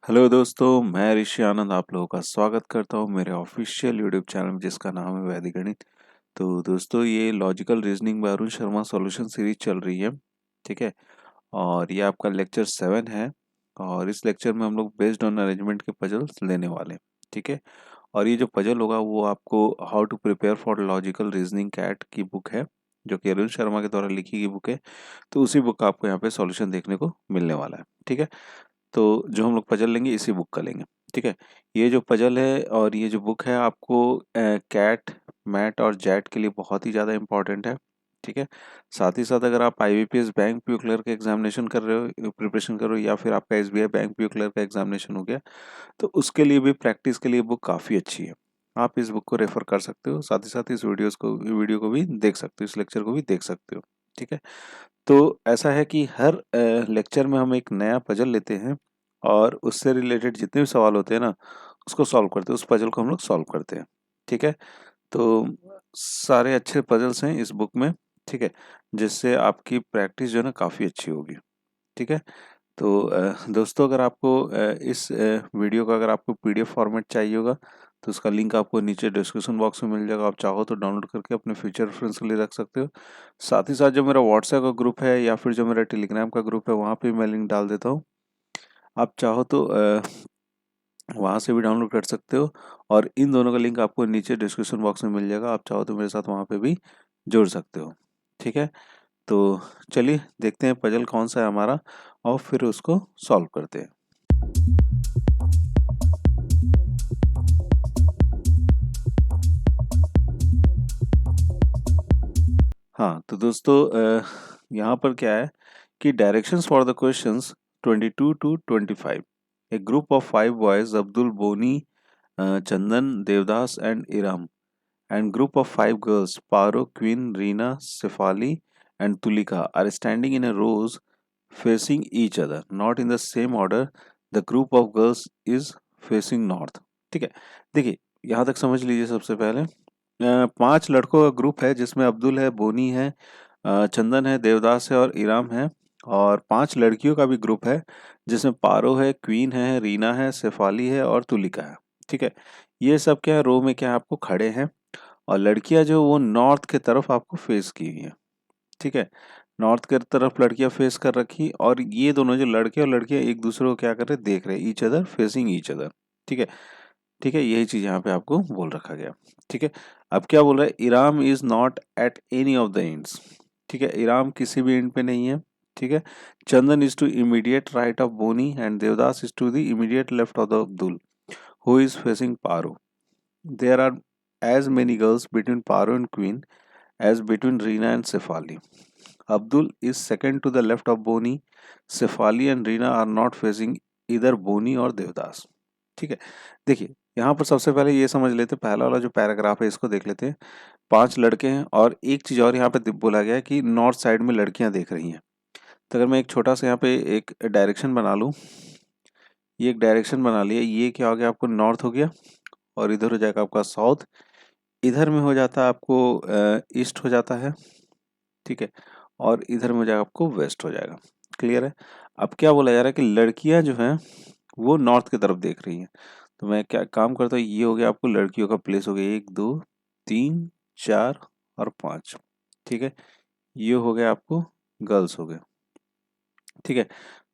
Hello दोस्तों, मैं ऋषि आनंद आप लोगों का स्वागत करता हूँ मेरे ऑफिशियल यूट्यूब चैनल में जिसका नाम है वैदिक गणित। तो दोस्तों, ये logical reasoning bye Arun Sharma solution series चल रही है। ठीक है। और ये आपका लेक्चर 7 है। और इस लेक्चर में हम लोग बेस्ड ऑन अरेंजमेंट के पजल्स लेने वाले हैं। ठीक है। और ये जो पजल होगा वो आपको how to prepare for logical reasoning CAT की बुक है, जो कि अरुण शर्मा के द्वारा लिखी गई बुक है। तो उसी बुक का आपको यहाँ पे सॉल्यूशन देखने को मिलने वाला है। ठीक है। तो जो हम लोग पजल लेंगे इसी बुक का लेंगे। ठीक है। ये जो पजल है और ये जो बुक है आपको कैट, मैट और जैट के लिए बहुत ही ज़्यादा इम्पोर्टेंट है। ठीक है। साथ ही साथ अगर आप आईबीपीएस बैंक पीओ क्लर्क का एग्जामिनेशन कर रहे हो, प्रिपरेशन कर रहे हो, या फिर आपका एसबीआई बैंक पीओ क्लर्क का एग्जामिनेशन हो गया, तो उसके लिए भी प्रैक्टिस के लिए बुक काफ़ी अच्छी है। आप इस बुक को रेफर कर सकते हो, साथ ही साथ इस वीडियो को भी देख सकते हो, इस लेक्चर को भी देख सकते हो। ठीक है। तो ऐसा है कि हर लेक्चर में हम एक नया पजल लेते हैं और उससे रिलेटेड जितने भी सवाल होते हैं ना, उसको सॉल्व करते हैं, उस पजल को हम लोग सॉल्व करते हैं। ठीक है। तो सारे अच्छे पजल्स हैं इस बुक में। ठीक है। जिससे आपकी प्रैक्टिस जो है ना काफ़ी अच्छी होगी। ठीक है। तो दोस्तों, अगर आपको इस वीडियो का अगर आपको पीडीएफ फॉर्मेट चाहिए होगा तो उसका लिंक आपको नीचे डिस्क्रिप्शन बॉक्स में मिल जाएगा। आप चाहो तो डाउनलोड करके अपने फ्यूचर रेफरेंस के लिए रख सकते हो। साथ ही साथ जो मेरा व्हाट्सएप का ग्रुप है या फिर जो मेरा टेलीग्राम का ग्रुप है, वहाँ पे मैं लिंक डाल देता हूँ। आप चाहो तो वहाँ से भी डाउनलोड कर सकते हो। और इन दोनों का लिंक आपको नीचे डिस्क्रिप्शन बॉक्स में मिल जाएगा। आप चाहो तो मेरे साथ वहाँ पे भी जुड़ सकते हो। ठीक है। तो चलिए देखते हैं पजल कौन सा है हमारा और फिर उसको सॉल्व करते हैं। हाँ, तो दोस्तों, यहाँ पर क्या है कि directions for the questions 22 to 25। A group of 5 boys Abdul, Bonny, Chandan, Devdas and Iram, and group of 5 girls Paro, Queen, Reena, Sefali and Tulika are standing in a rows facing each other, not in the same order. The group of girls is facing north। ठीक है। देखिए, यहाँ तक समझ लीजिए। सबसे पहले 5 लड़कों का ग्रुप है जिसमें अब्दुल है, बोनी है, चंदन है, देवदास है और इराम है। और 5 लड़कियों का भी ग्रुप है जिसमें पारो है, क्वीन है, रीना है, शेफाली है और तुलिका है। ठीक है। ये सब क्या है, रो में क्या है, आपको खड़े हैं। और लड़कियां जो वो नॉर्थ के तरफ आपको फेस की हुई है। ठीक है। नॉर्थ के तरफ लड़कियां फेस कर रखी, और ये दोनों जो लड़के और लड़कियां एक दूसरे को क्या कर रहे, देख रहे, each other facing each other. ठीक है। ठीक है, यही चीज यहाँ पे आपको बोल रखा गया। ठीक है। अब क्या बोल रहा है, Iram is not at any of the ends. ठीक है, इराम किसी भी एंड पे नहीं है। ठीक है। Chandan is to immediate right of Bonny and Devdas is to the immediate left of the Abdul who is facing Paro. There are as many girls between Paro and Queen as between Reena and Sefali. Abdul is second to the left of Boni. Sefali and Reena are not facing either Boni और देवदास। ठीक है। देखिए, यहाँ पर सबसे पहले ये समझ लेते हैं, पहला वाला जो पैराग्राफ है इसको देख लेते हैं। 5 लड़के हैं और एक चीज और यहाँ पे बोला गया है कि नॉर्थ साइड में लड़कियां देख रही हैं। तो अगर मैं एक छोटा सा यहाँ पे एक डायरेक्शन बना लूँ, ये एक डायरेक्शन बना लिया, ये क्या हो गया, आपको नॉर्थ हो गया। और इधर हो जाएगा आपका साउथ। इधर में हो जाता है आपको ईस्ट हो जाता है। ठीक है। और इधर में हो जाएगा आपको वेस्ट हो जाएगा। क्लियर है। अब क्या बोला जा रहा है कि लड़कियां जो हैं वो नॉर्थ की तरफ देख रही हैं। तो मैं क्या काम करता हूँ, ये हो गया आपको लड़कियों का प्लेस हो गया, 1 2 3 4 और 5। ठीक है। ये हो गया आपको गर्ल्स हो गए। ठीक है,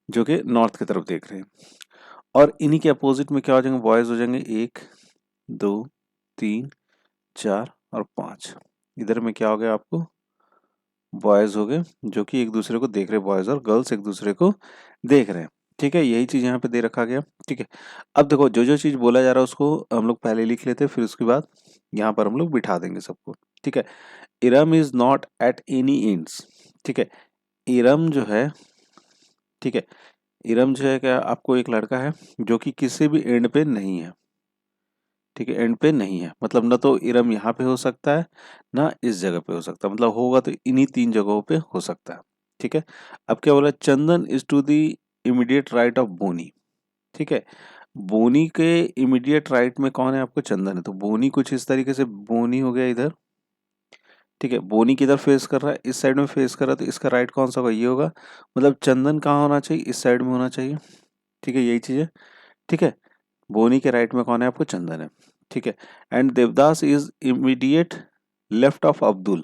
जो कि नॉर्थ की तरफ देख रहे हैं। और इन्हीं के अपोजिट में क्या हो जाएंगे, बॉयज हो जाएंगे, 1 2 3 4 और 5। इधर में क्या हो गया, आपको बॉयज हो गए जो कि एक दूसरे को देख रहे, बॉयज और गर्ल्स एक दूसरे को देख रहे हैं। ठीक है, यही चीज यहाँ पे दे रखा गया। ठीक है। अब देखो, जो जो चीज बोला जा रहा है उसको हम लोग पहले लिख लेते हैं, फिर उसके बाद यहाँ पर हम लोग बिठा देंगे सबको। ठीक है। Iram is not at any ends. ठीक है। इरम जो है, ठीक है, इरम जो है, क्या आपको एक लड़का है जो कि किसी भी एंड पे नहीं है। ठीक है, एंड पे नहीं है, मतलब ना तो इरम यहाँ पे हो सकता है, ना इस जगह पे हो सकता है, मतलब होगा तो इन्हीं 3 जगहों पे हो सकता है। ठीक है। अब क्या बोला, Chandan is to the immediate right of Bonny. ठीक है। बोनी के इमीडिएट राइट में कौन है, आपको चंदन है, तो बोनी कुछ इस तरीके से, बोनी हो गया इधर। ठीक है। बोनी किधर फेस कर रहा है, इस साइड में फेस कर रहा है, तो इसका राइट कौन सा होगा, ये होगा। मतलब चंदन कहाँ होना चाहिए, इस साइड में होना चाहिए। ठीक है, यही चीज है। ठीक है। बोनी के राइट में कौन है आपको? चंदन है। ठीक है। And Devdas is immediate left of Abdul.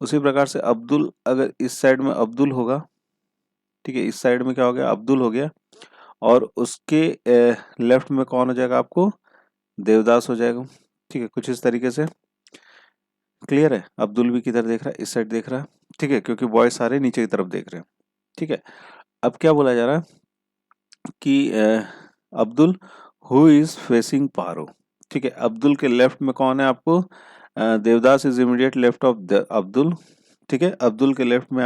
उसी प्रकार से अब्दुल, अगर इस साइड में अब्दुल होगा, ठीक है, इस साइड में क्या हो गया? अब्दुल हो गया, और उसके लेफ्ट में कौन हो जाएगा आपको? देवदास हो जाएगा। ठीक है, कुछ इस तरीके से। क्लियर है? अब्दुल भी किधर देख रहा है? इस साइड देख रहा है। ठीक है, क्योंकि बॉयज सारे नीचे की तरफ देख रहे हैं। ठीक है। अब क्या बोला जा रहा है कि अब्दुल हु इज फेसिंग पारो। ठीक है, अब्दुल के लेफ्ट में कौन है आपको? Devdas is immediate left of Abdul. ठीक है, अब्दुल के लेफ्ट में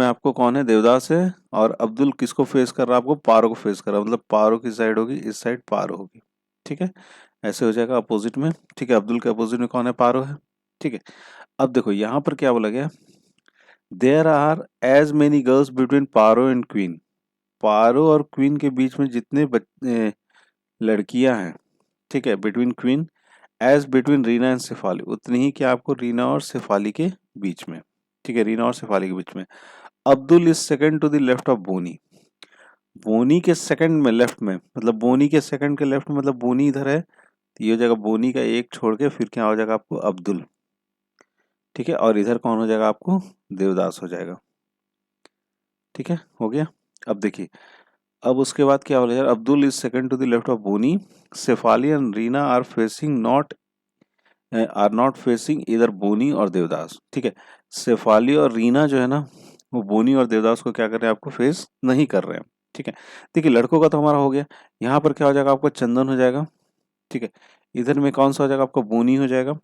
आपको कौन है? देवदास है। और अब्दुल किसको फेस कर रहा है? आपको पारो को फेस कर रहा है, मतलब पारो की साइड होगी, इस साइड पारो होगी। ठीक है, ऐसे हो जाएगा अपोजिट में। ठीक है, अब्दुल के अपोजिट में कौन है? पारो है। ठीक है। अब देखो यहाँ पर क्या बोला गया? There are as many girls between Paro and Queen. Paro और क्वीन के बीच में जितने लड़कियां हैं, ठीक है, between queen as between Reena and Shefali, उतनी ही क्या आपको रीना और शेफाली के बीच में। ठीक है, रीना और शेफाली के बीच में। Abdul is second to the left of Bonny. Bonny के सेकंड में लेफ्ट में, मतलब बोनी के सेकंड के लेफ्ट में, मतलब बोनी इधर है, तो ये हो जाएगा बोनी का एक छोड़ के फिर क्या हो जाएगा आपको? अब्दुल। ठीक है, और इधर कौन हो जाएगा आपको? देवदास हो जाएगा। ठीक है, हो गया। अब देखिए, अब उसके बाद क्या बोला यार? Abdul is second to the left of Bonnie. Shefali and Reena are not facing इधर बोनी और देवदास। ठीक है, शेफाली और रीना जो है ना, वो बोनी और देवदास को क्या कर रहे हैं? आपको फेस नहीं कर रहे हैं। ठीक है, देखिए लड़कों का तो हमारा हो गया। यहाँ पर क्या हो जाएगा आपको? चंदन हो जाएगा। ठीक है, इधर में कौन सा हो जाएगा आपको? बोनी हो जाएगा।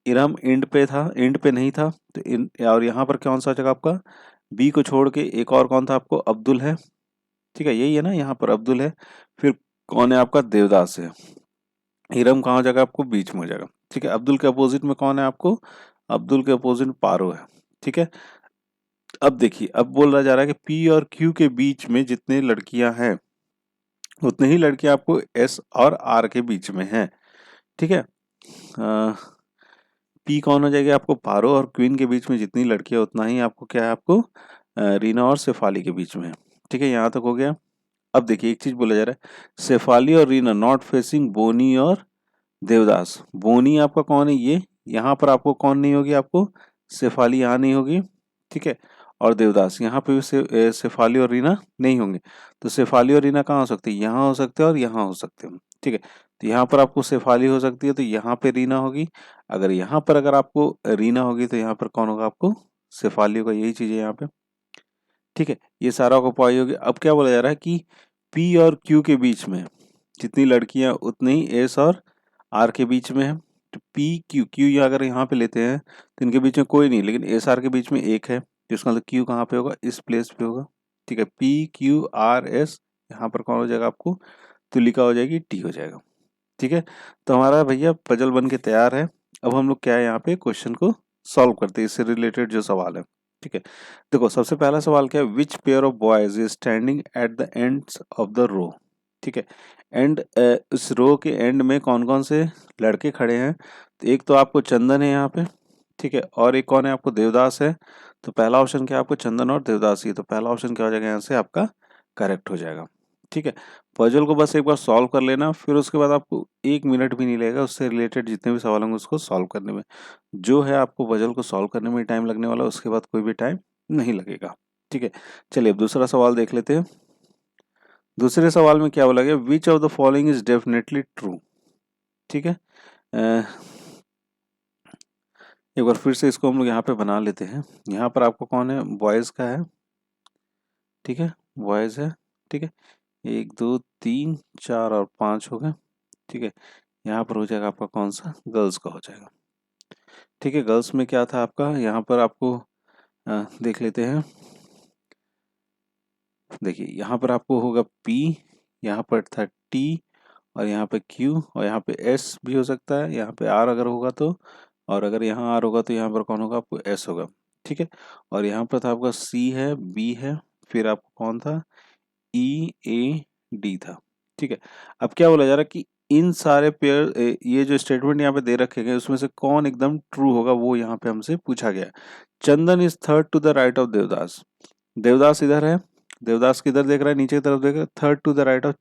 इरम एंड पे था, एंड पे नहीं था, तो और यहाँ पर कौन सा हो जाएगा आपका? बी को छोड़ के एक और कौन था आपको? अब्दुल है। ठीक है, यही है ना, यहाँ पर अब्दुल है। फिर कौन है आपका? देवदास है। इरम कहाँ हो जाएगा आपको? बीच में हो जाएगा। ठीक है, अब्दुल के अपोजिट में कौन है आपको? अब्दुल के अपोजिट पारो है। ठीक है, अब देखिए, अब बोला जा रहा है कि पी और क्यू के बीच में जितने लड़कियां हैं, उतने ही लड़कियां आपको एस और आर के बीच में हैं। ठीक है, पी कौन हो जाएगी आपको? पारो, और क्वीन के बीच में जितनी लड़कियां, उतना ही आपको क्या है? आपको रीना और शेफाली के बीच में है। ठीक है, यहाँ तक हो गया। अब देखिए, एक चीज बोला जा रहा है, शेफाली और रीना नॉट फेसिंग बोनी और देवदास। बोनी आपका कौन है? ये यहाँ पर आपको कौन नहीं होगी? आपको शेफाली यहाँ नहीं होगी। ठीक है, और देवदास यहाँ पे भी शेफाली और रीना नहीं होंगे। तो शेफाली और रीना कहाँ हो सकती है? यहाँ हो सकते हैं और यहाँ हो सकते हैं। ठीक है, तो यहाँ पर आपको शेफाली हो सकती है, तो यहाँ पे रीना होगी। अगर यहाँ पर अगर आपको रीना होगी, तो यहाँ पर कौन होगा? आपको शेफाली होगा। यही चीज है यहाँ पे। ठीक है, ये सारा को पाई होगी। अब क्या बोला जा रहा है कि पी और क्यू के बीच में जितनी लड़कियां, उतनी ही एस और आर के बीच में है। तो पी क्यू, क्यू या अगर यहाँ पे लेते हैं तो इनके बीच में कोई नहीं, लेकिन एस आर के बीच में एक है, तो इसका मतलब क्यू कहाँ पे होगा? इस प्लेस पे होगा। ठीक है, पी क्यू आर एस, यहाँ पर कौन हो जाएगा आपको? तुलिका हो जाएगी, टी हो जाएगा। ठीक है, तो हमारा भैया पजल बन के तैयार है। अब हम लोग क्या है, यहाँ पे क्वेश्चन को सॉल्व करते हैं, इससे रिलेटेड जो सवाल है। ठीक है, देखो सबसे पहला सवाल क्या है? Which pair of boys is standing at the ends of the row. ठीक है, एंड इस रो के एंड में कौन कौन से लड़के खड़े हैं? तो एक तो आपको चंदन है यहाँ पे। ठीक है, और एक कौन है? आपको देवदास है। तो पहला ऑप्शन क्या है? आपको चंदन और देवदास ही है। तो पहला ऑप्शन क्या हो जाएगा? यहाँ से आपका करेक्ट हो जाएगा। ठीक है, पजल को बस एक बार सॉल्व कर लेना, फिर उसके बाद आपको 1 मिनट भी नहीं लगेगा उससे रिलेटेड जितने भी सवाल होंगे उसको सॉल्व करने में। जो है आपको पजल को सॉल्व करने में टाइम लगने वाला, उसके बाद कोई भी टाइम नहीं लगेगा। ठीक है, चलिए अब दूसरा सवाल देख लेते हैं। दूसरे सवाल में क्या बोला गया? Which of the following is definitely true. ठीक है, एक बार फिर से इसको हम लोग यहाँ पे बना लेते हैं। यहाँ पर आपको कौन है? बॉयज का है। ठीक है, बॉयज है। ठीक है, 1 2 3 4 और 5 हो गए। ठीक है, यहाँ पर हो जाएगा आपका कौन सा? गर्ल्स का हो जाएगा। ठीक है, गर्ल्स में क्या था आपका? यहाँ पर आपको देख लेते हैं। देखिए यहाँ पर आपको होगा P, यहाँ पर था T, और यहाँ पे Q, और यहाँ पे S भी हो सकता है। यहाँ पे R अगर होगा तो, और अगर यहाँ R होगा तो यहाँ पर कौन होगा? आपको S होगा। ठीक है, और यहाँ पर था आपका C है, B है, फिर आपको कौन था? E A D था। ठीक है, अब क्या बोला जा रहा है कि इन सारे पेयर, ये जो स्टेटमेंट यहाँ पे दे रखे गए उसमें से कौन एकदम ट्रू होगा, वो यहाँ पे हमसे पूछा गया। Chandan is third to the right of Devdas. Devdas इधर है देवदास किधर देख रहा है, नीचे की तरफ देख रहा है, third to the right of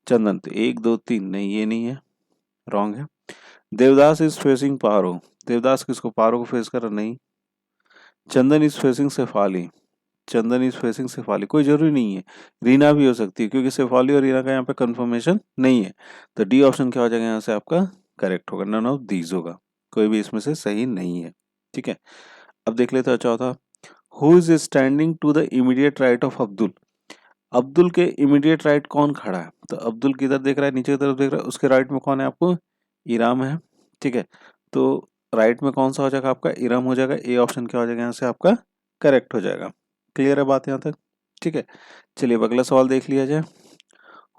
Chandan, तो 1 2 3 नहीं, ये नहीं है, रॉन्ग है। देवदास इज फेसिंग पारो, देवदास किसको, पारो को फेस कर रहा, नहीं। Chandan is facing Shefali, Chandan is facing Shefali, कोई जरूरी नहीं है, रीना भी हो सकती है, क्योंकि शेफाली और रीना का यहाँ पे कंफर्मेशन नहीं है। तो डी ऑप्शन क्या हो जाएगा यहाँ से आपका, करेक्ट होगा, नन ऑफ दीज होगा, कोई भी इसमें से सही नहीं है। ठीक है, अब देख लेते हैं चौथा, who is standing to the immediate right of Abdul, Abdul के इमीडिएट राइट कौन खड़ा है, तो अब्दुल किधर देख रहा है, नीचे की तरफ देख रहा है, उसके राइट में कौन है आपको, इराम है। ठीक है, तो राइट में कौन सा हो जाएगा आपका, इराम हो जाएगा, ए ऑप्शन क्या हो जाएगा यहाँ से आपका, करेक्ट हो जाएगा। क्लियर है बात यहाँ तक? ठीक है, चलिए अब अगला सवाल देख लिया जाए।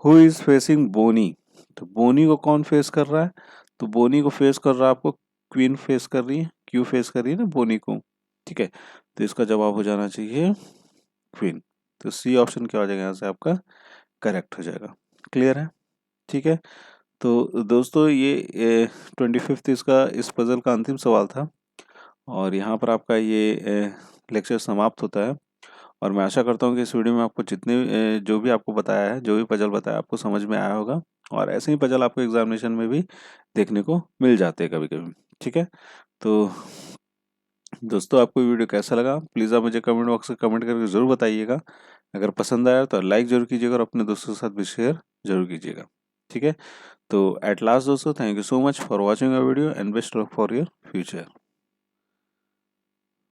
हु इज फेसिंग बोनी, तो बोनी को कौन फेस कर रहा है, तो बोनी को फेस कर रहा है आपको क्वीन फेस कर रही है, क्यू फेस कर रही है ना बोनी को। ठीक है, तो इसका जवाब हो जाना चाहिए क्वीन, तो सी ऑप्शन क्या हो जाएगा यहाँ से आपका, करेक्ट हो जाएगा। क्लियर है? ठीक है, तो दोस्तों ये 25th इसका इस पजल का अंतिम सवाल था, और यहाँ पर आपका ये लेक्चर समाप्त होता है। और मैं आशा करता हूँ कि इस वीडियो में आपको जितने जो भी आपको बताया है, जो भी पजल बताया आपको समझ में आया होगा, और ऐसे ही पजल आपको एग्जामिनेशन में भी देखने को मिल जाते हैं कभी कभी। ठीक है, तो दोस्तों आपको वीडियो कैसा लगा प्लीज़ आप मुझे कमेंट बॉक्स में कमेंट करके ज़रूर बताइएगा। अगर पसंद आया तो लाइक ज़रूर कीजिएगा और अपने दोस्तों के साथ भी शेयर ज़रूर कीजिएगा। ठीक है, तो एट लास्ट दोस्तों, thank you so much for watching a video and best luck for your future.